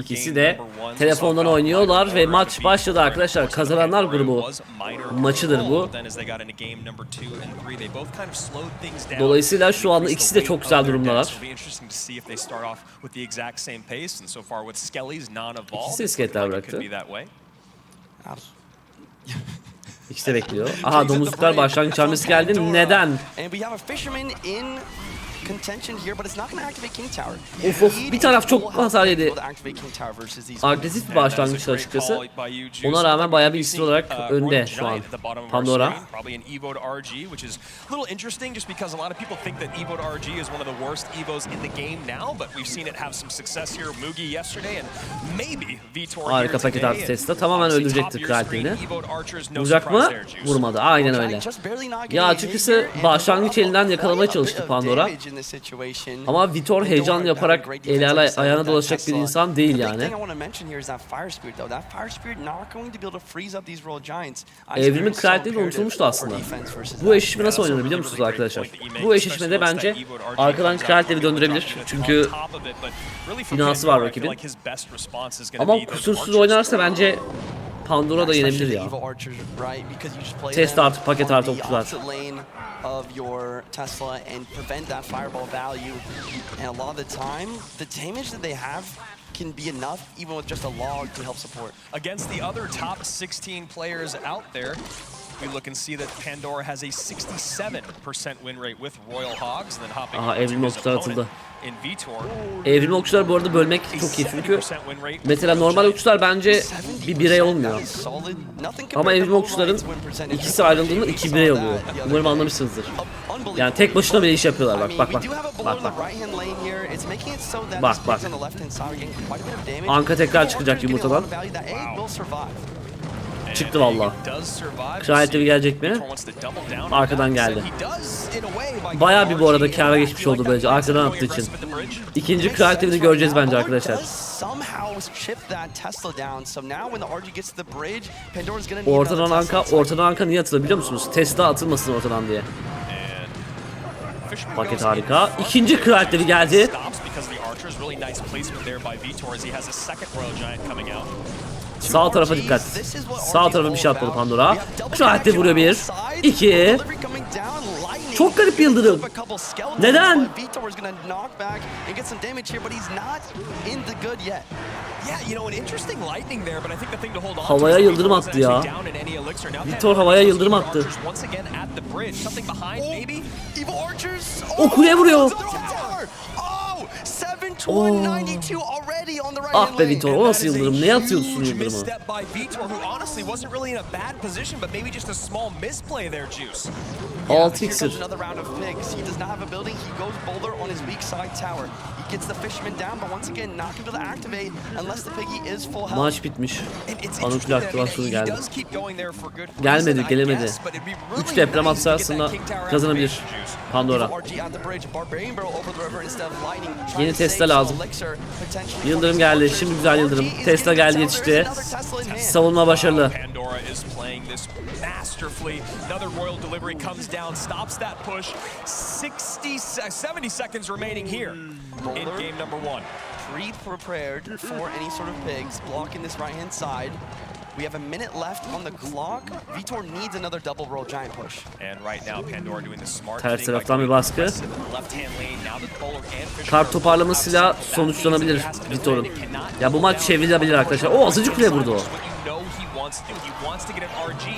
İkisi de telefondan oynuyorlar ve maç başladı arkadaşlar. Kazananlar grubu maçıdır bu. Dolayısıyla şu anda ikisi de çok güzel durumdalar. İkisi isketler bıraktı. İkisi de bekliyor. Aha, domuzluklar başlangıç hamlesi geldi. Neden? Of, bir taraf çok hasar yedi. Agresif bir başlangıç açıkçası. Ona rağmen bayağı bir iksir olarak önde şu an Pandora. Harika paket artı Tesla. Tamamen öldürecektir kraliyetini. Vuracak mı? Vurmadı. Aynen öyle. Ya açıkçası başlangıç elinden yakalamaya çalıştı Pandora. Ama Vitor heyecan yaparak el ayağına dolaşacak bir insan değil yani. Evrimin kraliyeti de unutulmuştu aslında. Bu eşleşme nasıl oynanır biliyor musunuz arkadaşlar? Bu eşleşmede bence arkadan kraliyeti döndürebilir. Çünkü binası var rakibin. Ama kusursuz oynarsa bence Pandora da yenebilir ya. Test artı paket artı okçular. Of your Tesla and prevent that fireball value, and a lot of the time the damage that they have can be enough even with just a log to help support against the other top 16 players out there. We look and see that Pandora has a 67% win rate with Royal Hogs, then hopping evrim okçular atıldı. Evrim okçular bu arada bölmek çok iyi çünkü mesela normal okçular bence bir birey olmuyor. Ama evrim okçuların ikisi ayrıldığında iki birey oluyor. Umarım anlamışsınızdır. Yani tek başına bile iş yapıyorlar. Bak. Anka tekrar çıkacak yumurtadan. Çıktı valla. Kraliyeti gelecek mi? Arkadan geldi. Bayağı bir bu arada kâra geçmiş oldu böylece arkadan attığı için. İkinci kraliyetini göreceğiz bence arkadaşlar. Ortadan Anka niye atılır biliyor musunuz? Tesla atılmasın ortadan diye. Paket harika. İkinci kraliyetleri geldi. Sağ tarafa dikkat. Sağ tarafa bir şey atmadı Pandora. Kraliyeti vuruyor bir. İki. Çok garip bir yıldırım. Neden? Havaya yıldırım attı ya. Vitor havaya yıldırım attı. O kuleye vuruyor. Ah be Vitor, o nasıl yıldırım? Ne atıyorsun yıldırımı? 6 iksir. Maç bitmiş. Anukül aktivasyonu geldi. Gelemedi. 3 deprem atsa aslında kazanabilir Pandora. Yeni Tesla lazım. Yıldırım geldi. Şimdi güzel yıldırım. Tesla geldi, yetişti. Savunma başarılı. Pre-prepared for any sort of pigs blocking this right-hand side. We have a minute left on the clock. Vitor needs another double roll giant push. And right now Pandora doing the smart thing. Ters taraftan bir baskı. Kart toparlamasıyla sonuçlanabilir Vitor'un. Ya bu maç çevrilebilir arkadaşlar. O azıcık bile vurdu o.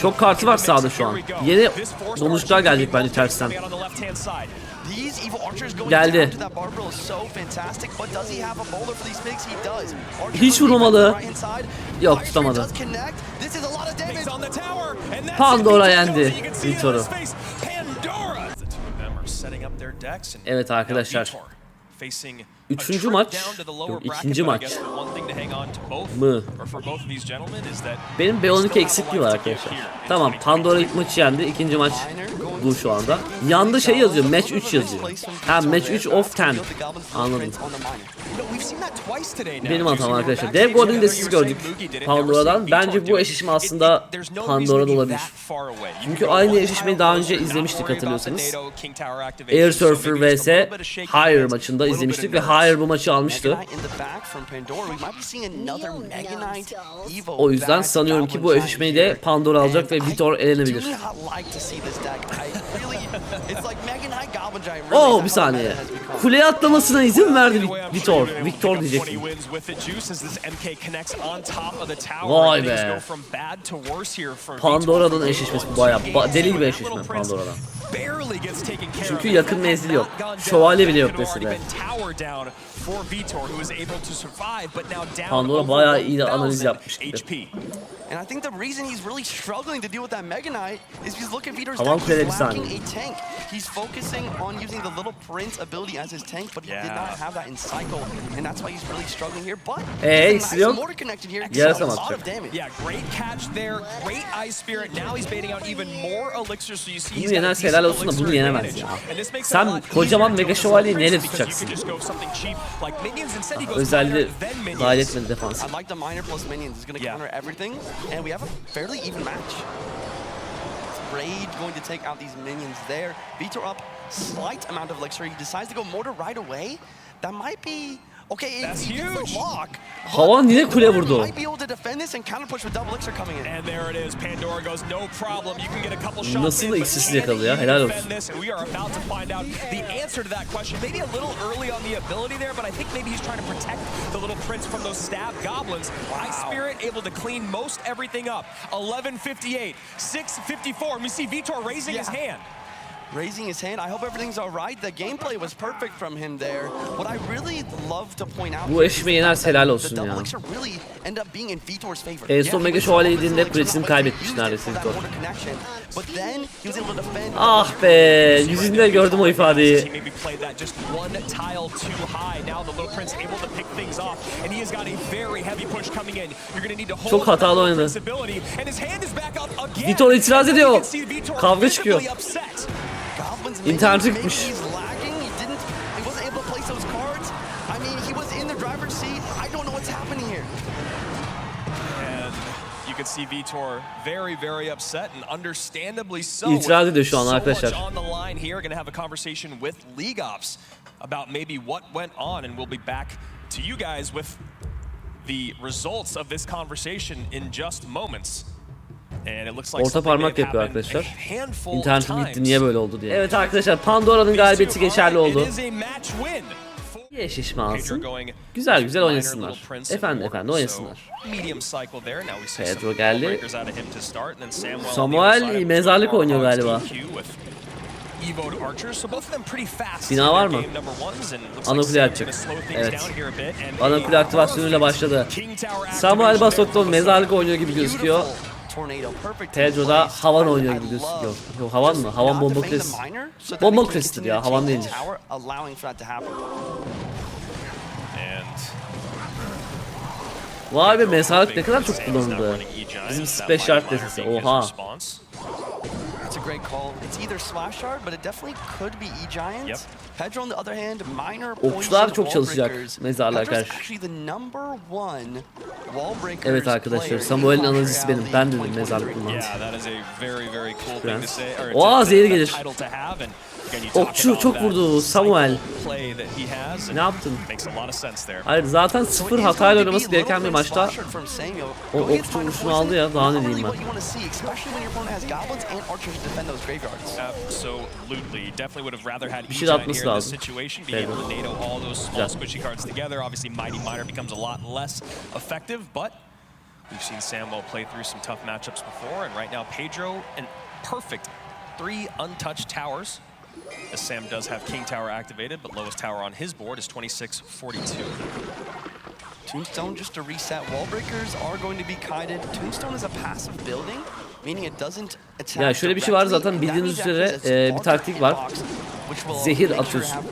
Çok kartı var sağda şu an. Yeni domuzcuklar gelecek bence tersten. Geldi. Hiç vurmamalı. Yok, tutamadı. Pandora yendi Vitor'u. Evet arkadaşlar. Üçüncü maç, yok ikinci maç mı? Benim B12 eksikliği var arkadaşlar. Tamam, Pandora ilk maçı yendi, ikinci maç blue şu anda. Yanda şey yazıyor, match 3 yazıyor. Ha, match 3 of 10. Anladım. Benim hatam arkadaşlar. Dev Golden'ı da siz gördük Pandora'dan. Bence bu eşleşme aslında Pandora'da olabilir. Çünkü aynı eşleşmeyi daha önce izlemiştik hatırlıyorsanız. Air Surfer vs Higher maçında izlemiştik ve Higher bu maçı almıştı. O yüzden sanıyorum ki bu eşleşmeyi de Pandora alacak ve Vitor elenebilir. Oh, bir saniye. Kuleye atlamasına izin verdi Vitor. Victor diyecektim. Vay be. Pandora'dan eşleşmesi bayağı deli gibi eşleşme Pandora'dan. Çünkü yakın menzili yok. Şövalye bile yok mesela. Pandora bayağı iyi de analiz yapmış gibi. And I think the reason he's really struggling to deal with that Mega Knight is because look at Vitor's Tamam, deck, he's lacking a tank. He's focusing on using the Little Prince ability as his tank, but he did not have that in cycle, and that's why he's really struggling here. But nice mortar connection here, yarasa a lot atacak. of damage. Yeah, great catch there, great Ice Spirit. Now he's baiting out even more elixirs, so you see Bunu yenerse helal olsun da bunu yenemez ya. Sen kocaman Mega Şövalyeyi neyle tutacaksın? Özelliği dahil etmedi defans. I like the miner plus minions. He's going to counter everything, and we have a fairly even match. Raid going to take out these minions there. Vitor up slight amount of elixir. He decides to go mortar right away. That might be okay. That's huge. Havan yine kule vurdu. Might be able to defend this and counter push with double elixir coming in. And there it is. Pandora goes no problem. You can get a couple shots. Nasıl eksiksiz yakaladı ya? Helal olsun. We are about to find out the answer to that question. Maybe a little early on the ability there, but I think maybe he's trying to protect the Little Prince from those stab goblins. Ice Spirit able to clean most everything up. 11:58, 6:54. We see Vitor raising his hand. Raising his hand. I hope everything's all right. The gameplay was perfect from him there. What I really love to point out. Bu eşme yenerse helal olsun ya. En son Mega Şövalye yediğinde kulesini kaybetmiş neredeyse Vitor. Ah be, yüzünde gördüm o ifadeyi. Çok hatalı oynadı. Vitor itiraz ediyor. Kavga çıkıyor. İnterneti gitmiş. İtiraz ediyor şu an arkadaşlar. Orta parmak yapıyor arkadaşlar. İnternetim gitti, niye böyle oldu diye. Evet arkadaşlar, Pandora'nın galibiyeti geçerli oldu. Bir eşleşme alsın. Güzel güzel oynasınlar. Efendi oynasınlar. Pedro geldi. Samuel mezarlık oynuyor galiba. Bina var mı? Ana kule açacak. Evet. Ana kule aktivasyonuyla başladı. Samuel Basotton mezarlık oynuyor gibi gözüküyor. Pedro da havan oynuyor gibi gözüküyor. Yok, havan mı? Havan bomba kulesi. Bomba kulesidir ya, havan değildir. Vay be, mezarlık ne kadar çok kullanıldı. Bizim special desesi. Oha. That's a great call. It's either slash art, but it definitely could be E-Giant. Yep. Pedro on the other hand, minor okçular çok çalışacak mezarlığa karşı. Evet arkadaşlar, Samuel'in analizisi benim. Ben dedim mezarlık kullanması. Oha, zehir gelir. Okçu çok vurdu Samuel. Ne yaptın? Hayır, zaten sıfır hatayla oynaması gereken bir maçta o okçu vuruşunu aldı ya, daha ne diyeyim ben. Bir şey de atması lazım. We've seen Samuel play through some tough matchups before, and right now Pedro, an perfect 3 untouched towers. As Sam does have King Tower activated, but lowest tower on his board is 2642. Tombstone just to reset. Wall breakers are going to be kited. Tombstone is a passive building, meaning it doesn't attack. Ya şöyle bir şey var zaten, bildiğiniz üzere bir taktik var. Zehir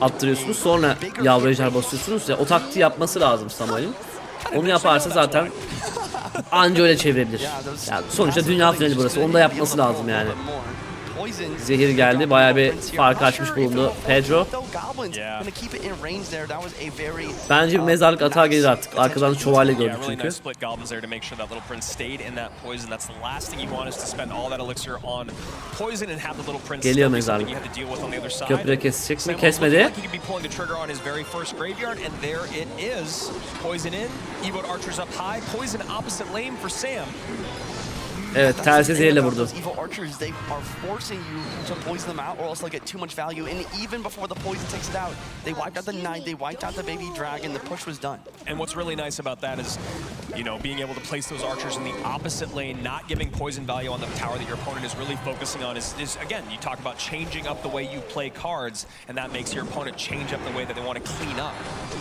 attırıyorsunuz, sonra yavru ejder basıyorsunuz ya, o taktiği yapması lazım Samuel'in. Onu yaparsa zaten anca öyle çevirebilir. Yani sonuçta dünya finali burası, onu da yapması lazım yani. Zehir geldi. Bayağı bir fark açmış bulundu Pedro. Bence bir mezarlık atağı gelir artık. Arkadan şövalye gördük çünkü. Geliyor mezarlık. Köprüde kesecek mi? Kesmedi. Evet, tersi zehirle vurdu. And what's really nice about that is, you know, being able to place those archers in the opposite lane, not giving poison value on the tower that your opponent is really focusing on is again, you talk about changing up the way you play cards, and that makes your opponent change up the way that they want to clean up.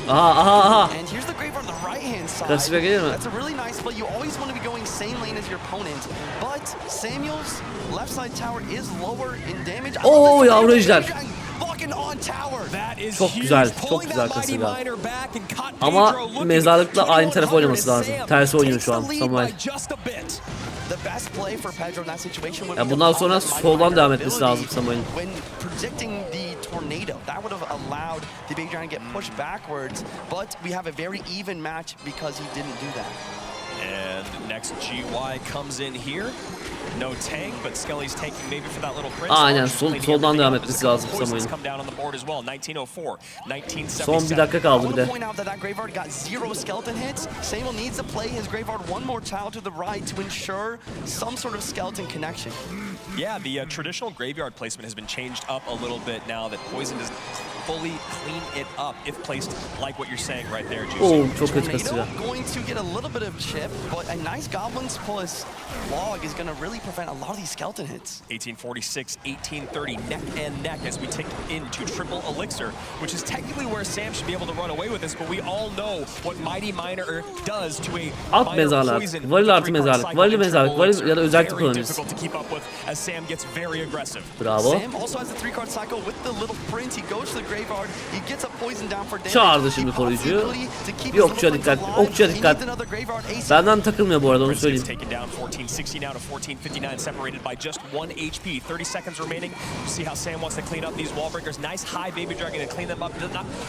Aha. And here's the graveyard on the right-hand side. That's a really nice play. You always want to be going same lane as your opponent, but Samuel's left side tower is lower in damage. Oo, yavru ejder. Çok güzel kasırga. Ama mezarlıkla aynı taraf oynaması lazım. Tersi oynuyor şu an Samuel. Ya bundan sonra soldan devam etmesi lazım Samuel'in. And next GY comes in here. No tank, but Skelly's tanking maybe for that little prince. Aynen, soldan devam etmesi lazım Samuel'in. Son bir dakika kaldı bir de. Samuel needs to play his graveyard one more tile to the right to ensure some sort of skeleton connection. Yeah, the traditional graveyard placement has been changed up a little bit now that poison does fully clean it up if placed like what you're saying right there, Juicy. Oh, çok kötü kasırga. Going to get a little bit of chip, but a nice goblins plus log is going to really prevent a lot of these skeleton hits. 1846, 1830, neck and neck as we take into triple elixir, which is technically where Sam should be able to run away with this, but we all know what Mighty Miner does to a alt mezarlık, varil artı mezarlık, varil mezarlık, varil ya da özellikle kullanırız. Bravo. Sam also has the 3-card cycle with the little prince. He goes to the graveyard. He gets a poison down for damage. Çağırdı şimdi koruyucuyu. Bir okçuya dikkat, okçuya dikkat. Benden takılmıyor bu arada, onu söyleyeyim.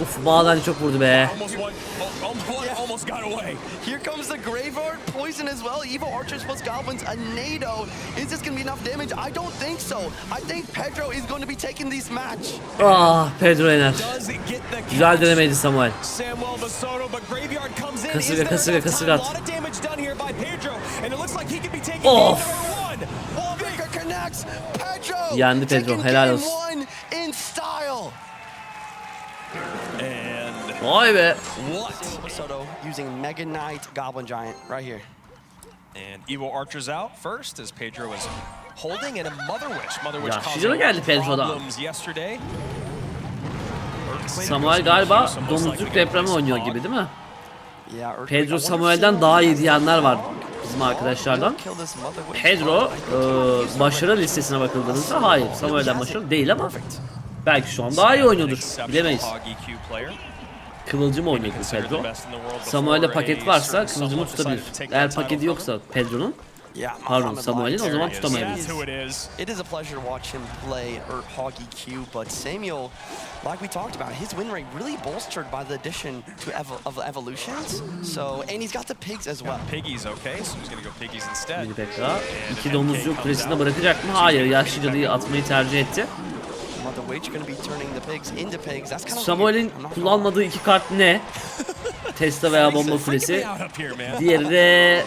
Uf, maden çok vurdu be. Here comes the graveyard poison as well. Evil archers plus goblins, a NATO. Is this going to be enough damage? I don't think so. I think Pedro is going to be taking this match. Ah, Pedro yener. Güzel denemeydi Samuel. Kasırga at. Of. Yendi Pedro, helal olsun. Vay be. Using Mega Knight Goblin Giant right here. And Evil Archers out first as Pedro is holding in a Mother Witch. Mother Witch Yaşlıca geldi Pedro'da. yesterday. Samuel galiba domuzcuk depremi oynuyor gibi değil mi? Pedro Samuel'den daha iyi diyenler var bizim arkadaşlardan. Pedro başarı listesine bakıldığınızda hayır, Samuel'den başarılı değil ama belki şu an daha iyi oynuyordur, bilemeyiz. Kıvılcım oynuyordu Pedro. Samuel'de paket varsa kıvılcımı tutabilir. Eğer paketi yoksa Pedro'nun, pardon Samuel'in, o zaman tutamayabilir. It is a pleasure to watch him play Hog EQ, but Samuel, like we talked about, his win rate really bolstered by the addition of evolutions. So, and he's got the pigs as well. Piggies, okay, so he's going to go piggies instead. Bir dakika. İki domuzcuk kulesinde bırakacak mı? Hayır, yaşlıcalıyı atmayı tercih etti. Samuel'in kullanmadığı iki kart ne? Tesla veya bomba kulesi. Diğeri de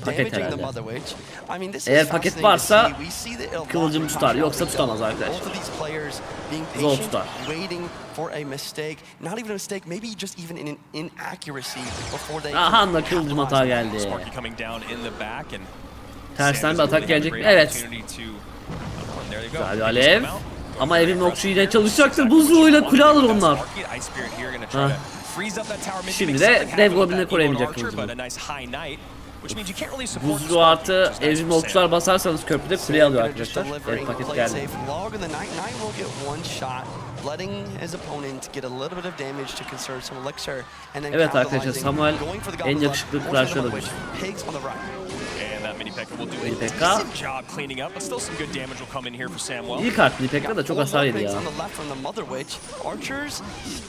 paket herhalde. Eğer paket varsa kıvılcım tutar, yoksa tutamaz arkadaşlar. Zor tutar. Aha da kıvılcım hata geldi. Tersten bir atak gelecek mi? Evet. Güzel alev. Ama evin okçu yine çalışacaktır. Buzluğuyla kule alır onlar. Ha. Şimdi de dev goblin'e koruyamayacak kılıcımı. Buzluğu artı evin okçular basarsanız köprüde kule alıyor arkadaşlar. Evet, paket geldi. Evet arkadaşlar, Samuel en yakışıklı Clash olabilir. Pekka. İyi kartlı Pekka da çok hasar yedi ya.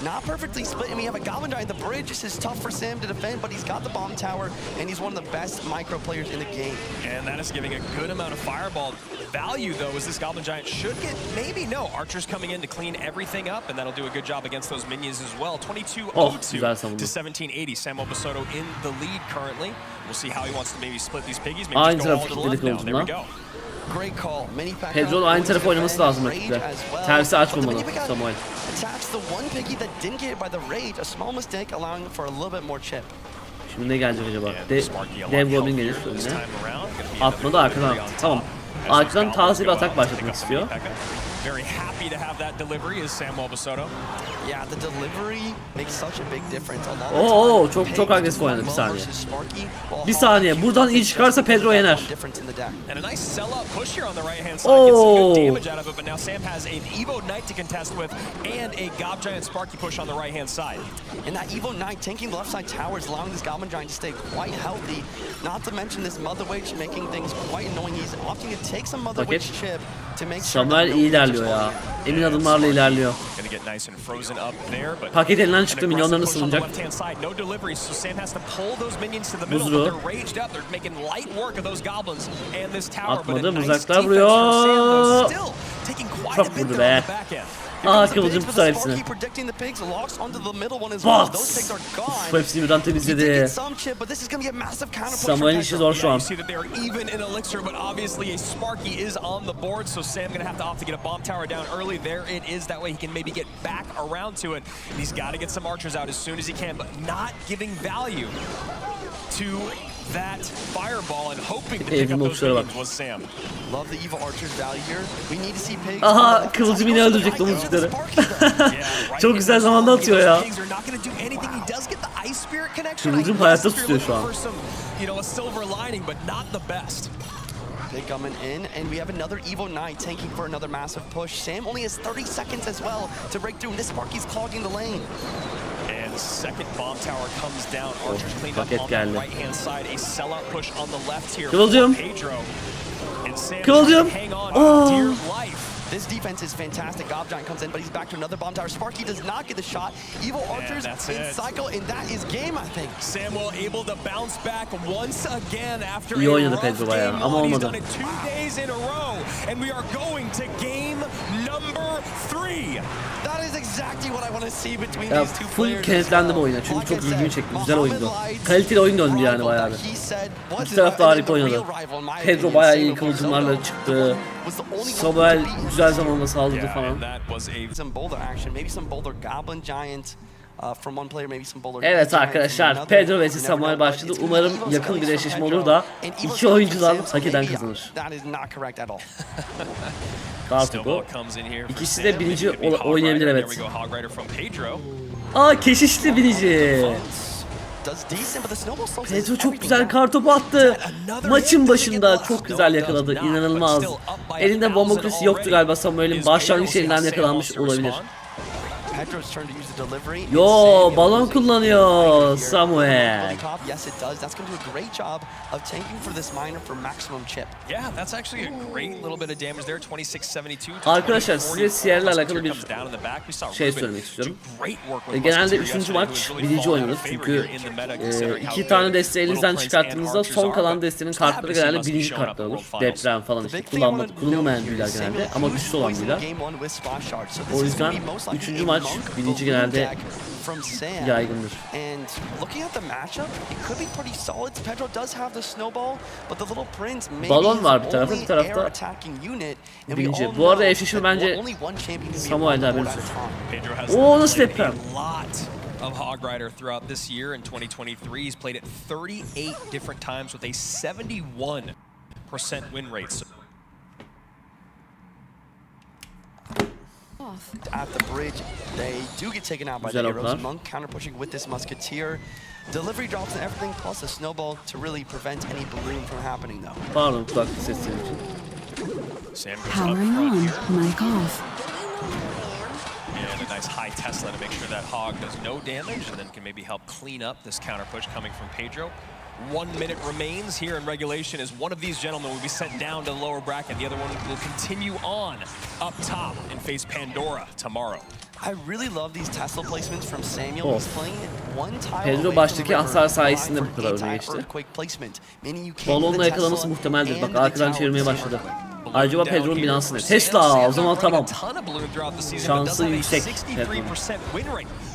Not perfectly split, and we have a Goblin Giant. The bridge this is tough for Sam to defend, but he's got the bomb tower, and he's one of the best micro players in the game. And that is giving a good amount of fireball value, though, as this Goblin Giant should get, maybe, no. Archer's coming in to clean everything up, and that'll do a good job against those minions as well. 22-02 to 17-80. Samuel Basoto in the lead currently. We'll see how he wants to maybe split these piggies. Maybe just go all to the left now. There we go. Pedro'nun aynı tarafı oynaması lazım rakiple. Tersi açmamalı Samuel. Şimdi ne gelecek acaba? Dev Goblin gelir önüne. Atmadı, arkadan attı. Tamam. Arkadan taze bir atak başlatmak istiyor. Very happy to have that delivery is Samuel Basoto. Yeah, the delivery makes such a big difference. Oo, çok agresif oynadı, bir saniye. Bir saniye, buradan iyi çıkarsa Pedro yener. And a nice sell up push here on the right hand side. Gets some good damage out of it, but now Sam has an Evo Knight to contest with and a Gob Giant Sparky push on the right hand side. And that Evo Knight tanking the left side towers, allowing this Goblin Giant to stay quite healthy. Not to mention this Mother Witch making things quite annoying. He's opting to take some Mother Witch chip to make sure. Samuel iyi ilerliyor ya. Emin adımlarla ilerliyor. Paket elinden çıktı, milyonlarını sığınacak. Buzru. Atmadı, mızraklar vuruyor. Çok vurdu be. Aa, kıvılcım tutar hepsini. Bats! Uf, hepsini birden temizledi. Samuel'in işi zor şu an. That way he can maybe get back around to it. And he's got to get some archers out as soon as he can, but not giving value to that fireball and hoping to pick up those minions was Sam. Love the evil archer's value here. We need to see pigs. Aha, kıvılcım yine öldürecek domuzcukları. Çok güzel zamanda atıyor ya. Kıvılcım hayatta tutuyor şu an. Pig coming in, and we have another Evo Knight tanking for another massive push. Sam only has 30 seconds as well to break through, and this Sparky's clogging the lane. And second bomb tower comes down. Archer's cleaned up on the right-hand side. A sellout push on the left here. Kıvılcım. And Sam Kıvılcım. hang on for dear life. This defense is fantastic. Gob Giant comes in, but he's back to another bomb tower. Sparky does not get the shot. Evil Archers in cycle, and that is game, I think. Samuel able to bounce back once again after İyi oynadı Pedro bayağı ama olmadı. He's done it 2 days in a row, and we are going to game number 3. That is exactly what I want to see between Ya, these two full players. kenetlendim oyuna çünkü çok ilgimi çekti. Güzel oyundu. Kaliteli oyun döndü yani bayağı bir. İki taraf da harika oynadı. Pedro bayağı iyi kıvılcımlarla çıktı. Samuel güzel zamanla saldırdı falan. Evet arkadaşlar, Pedro vs Samuel başladı. Umarım yakın bir eşleşme olur da iki oyuncudan hak eden kazanır. Kartopu. İkisi de binici oynayabilir, evet. Aa, keşişli binici. Pedro çok güzel kartopu attı. Maçın başında çok güzel yakaladı. İnanılmaz. Elinde bomba kulesi yoktu galiba Samuel'in. Başlangıç elinden yakalanmış olabilir. Yo, balon kullanıyor Samuel. Arkadaşlar, size CRL ile alakalı bir şey söylemek istiyorum. Genelde 3. maç birinci oynanır çünkü 2 tane desteği elinizden çıkarttığınızda son kalan desteğinin kartları genelde birinci kartlar olur. Deprem falan işte kullanılmayan büyüler genelde ama güçlü olan büyüler. O yüzden 3. maç birinci genelde yaygındır. Balon var bir tarafta, bir tarafta birinci. Bu arada eşleşme bence Samuel'de haberiniz olsun. Oo, nasıl deprem? Of Hog Rider throughout this year in 2023. He's played it 38 different times with a 71% win rate. At the bridge, they do get taken out by the arrows. Monk counter pushing with this musketeer. Delivery drops and everything, plus a snowball to really prevent any balloon from happening, though. Pardon, kulaklık sesleri için. Power on, mic off. And a nice high Tesla to make sure that Hog does no damage, and then can maybe help clean up this counter push coming from Pedro. 1 minute remains here in regulation as one of these gentlemen will be sent down to the lower bracket. The other one will continue on up top and face Pandora tomorrow. I really love these Tesla placements from Samuel. He's playing one tile Pedro baştaki hasar sayesinde bu kadar öne geçti. Balonla yakalaması muhtemeldir. Bak arkadan çevirmeye başladı. Acaba Pedro'nun binası ne? Tesla! O zaman tamam. Şansı yüksek.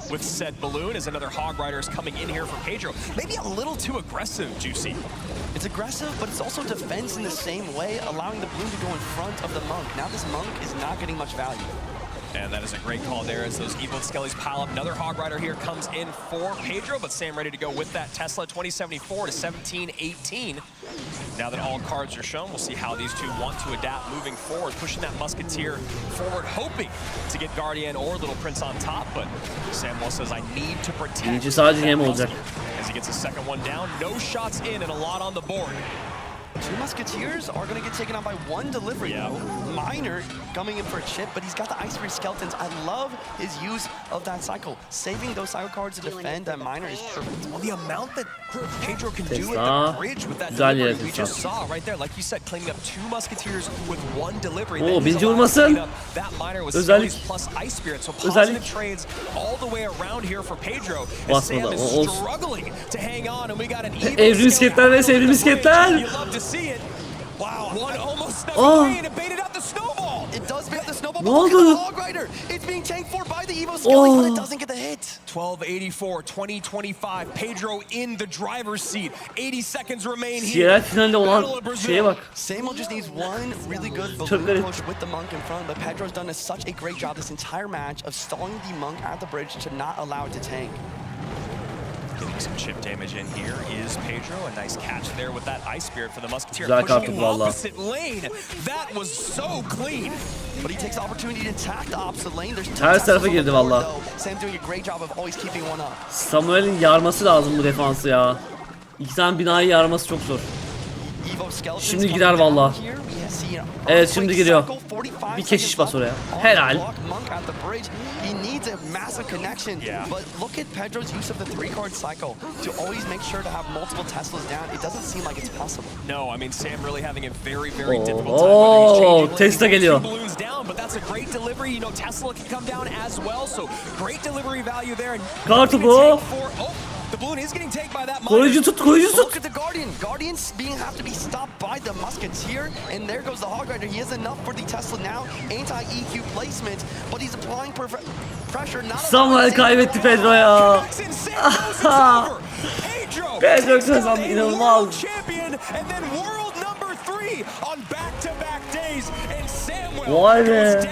With said balloon as another Hog Rider is coming in here for Pedro. Maybe a little too aggressive, Juicy. It's aggressive, but it's also defense in the same way, allowing the balloon to go in front of the monk. Now this monk is not getting much value. And that is a great call there as those Evil Skellies pile up. Another Hog Rider here comes in for Pedro, but Sam ready to go with that Tesla 2074 to 17-18. Now that all cards are shown, we'll see how these two want to adapt moving forward, pushing that Musketeer forward, hoping to get Guardian or Little Prince on top, but Samuel says, I need to protect that as he gets a second one down. No shots in and a lot on the board. Two Musketeers are going to get taken out by one delivery, though. Miner coming in for a chip, but he's got the Ice Free Skeletons. I love his use of that cycle. Saving those cycle cards to defend that Miner is perfect. Well, the amount that Pedro can do at the bridge with that delivery we just saw right there. Like you said, cleaning up two Musketeers with one delivery. Birinci vurmasın. That Miner was Skellies plus Ice Spirit. So positive trades all the way around here for Pedro. And Sam is struggling to hang on, and we got an Evrim misketler ve sevrim misketler. See it. Wow, one almost snuck away and it baited out the snowball. It does bait the snowball, but look at the Hog Rider. It's being tanked for by the Evo Skellies, but it doesn't get the hit. 12:84, 2025. Pedro in the driver's seat. 80 seconds remain CRL here. finalde olan şeye bak. Samuel just needs one really good balloon push with the monk in front, but Pedro's done such a great job this entire match of stalling the monk at the bridge to not allow it to tank. Getting some chip damage in here is Pedro. A nice catch there with that Ice Spirit for the Musketeer. Güzel Pushing kaptı in valla. opposite lane. That was so clean. But he takes the opportunity to attack the opposite lane. There's Ters tarafa girdi valla. Sam doing a great job of always keeping one up. Samuel'in yarması lazım bu defansı ya. İki tane binayı yarması çok zor. Şimdi girer valla. Evet şimdi giriyor. Bir keşiş bas oraya. Helal. He needs a massive connection, but look at Pedro's use of the 3-card cycle to always make sure to have multiple Teslas down. It doesn't seem like it's possible. No, I mean Sam really having a very difficult time. Tesla geliyor. Balloons down, but that's a great delivery. You know Tesla can come down as well, so great delivery value there. Kartı bu. The balloon is getting taken by that. Koruyucu tut, koruyucu tut. Look at the Guardian. Guardians have to be stopped by the Musketeer, and there goes the Hog Rider. He has enough for the Tesla now. Anti-EQ placement, but he's applying pressure. Samuel kaybetti Pedro ya. Pedro kazandı, inanılmaz. Vay be.